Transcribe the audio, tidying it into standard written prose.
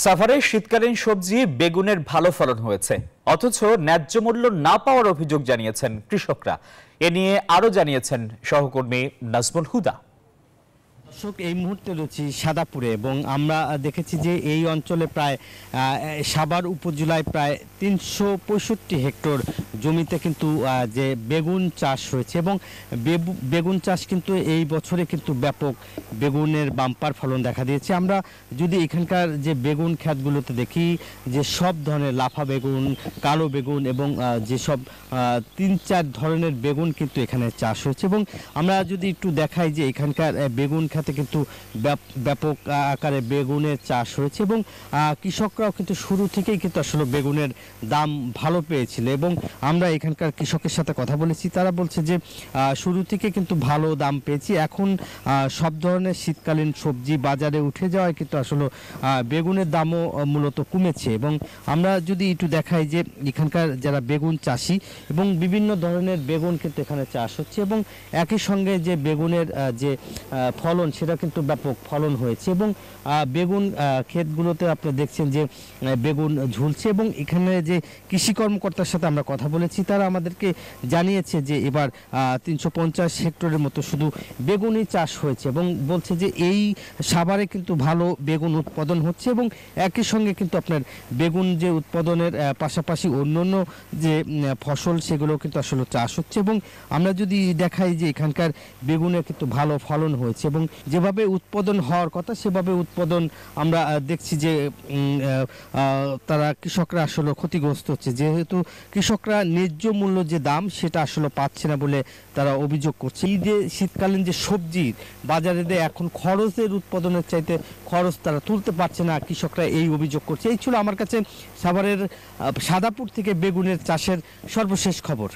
সাভারে শীতকালীন সবজি বেগুনের ভালো ফলন হয়েছে, অথচ ন্যায্য মূল্য না পাওয়ার অভিযোগ জানিয়েছেন কৃষকরা। এ নিয়ে আরো জানিয়েছেন সহকর্মী নাজমুল হুদা। দর্শক, এই মুহূর্তে রয়েছি সাদাপুরে এবং আমরা দেখেছি যে এই অঞ্চলে প্রায় সাভার উপজেলায় প্রায় ৩৬৫ হেক্টর জমিতে কিন্তু যে বেগুন চাষ হয়েছে এবং বেগুন চাষ কিন্তু এই বছরে কিন্তু ব্যাপক বেগুনের বাম্পার ফলন দেখা দিয়েছে। আমরা যদি এখানকার যে বেগুন ক্ষেতগুলোতে দেখি যে সব ধরনের লাফা বেগুন, কালো বেগুন এবং যেসব ৩-৪ ধরনের বেগুন কিন্তু এখানে চাষ হয়েছে এবং আমরা যদি একটু দেখাই যে এখানকার বেগুন খাতে কিন্তু ব্যাপক আকারে বেগুনের চাষ হয়েছে এবং কৃষকরাও কিন্তু শুরু থেকেই কিন্তু আসলে বেগুনের দাম ভালো পেয়েছিল এবং আমরা এখানকার কৃষকের সাথে কথা বলেছি। তারা বলছে যে শুরু থেকে কিন্তু ভালো দাম পেয়েছি। এখন সব ধরনের শীতকালীন সবজি বাজারে উঠে যাওয়ায় কিন্তু আসলে বেগুনের দামও মূলত কমেছে এবং আমরা যদি একটু দেখাই যে এখানকার যারা বেগুন চাষি এবং বিভিন্ন ধরনের বেগুন কিন্তু এখানে চাষ হচ্ছে এবং একই সঙ্গে যে বেগুনের যে ফলন সেটা কিন্তু ব্যাপক ফলন হয়েছে এবং বেগুন ক্ষেতগুলোতে আপনি দেখছেন যে বেগুন ঝুলছে এবং এখানে যে কৃষি কর্মকর্তার সাথে আমরা কথা বলেছি তারা আমাদেরকে জানিয়েছে যে এবার ৩৫০ হেক্টরের মতো শুধু বেগুনই চাষ হয়েছে এবং বলছে যে এই সাভারে কিন্তু ভালো বেগুন উৎপাদন হচ্ছে এবং একই সঙ্গে কিন্তু আপনার বেগুন যে উৎপাদনের পাশাপাশি অন্যান্য যে ফসল সেগুলো কিন্তু আসলে চাষ হচ্ছে এবং আমরা যদি দেখাই যে এখানকার বেগুনের কিন্তু ভালো ফলন হয়েছে এবং যেভাবে উৎপাদন হওয়ার কথা সেভাবে উৎপাদন আমরা দেখছি যে তারা কৃষকরা আসলে ক্ষতিগ্রস্ত হচ্ছে, যেহেতু কৃষকরা ন্যায্য মূল্য যে দাম সেটা আসলে পাচ্ছে না বলে তারা অভিযোগ করছে। এই যে শীতকালীন যে সবজির বাজারে এখন খরচের উৎপাদনের চাইতে খরচ তারা তুলতে পারছে না, কৃষকরা এই অভিযোগ করছে। এই ছিল আমার কাছে সাভারের সাদাপুর থেকে বেগুনের চাষের সর্বশেষ খবর।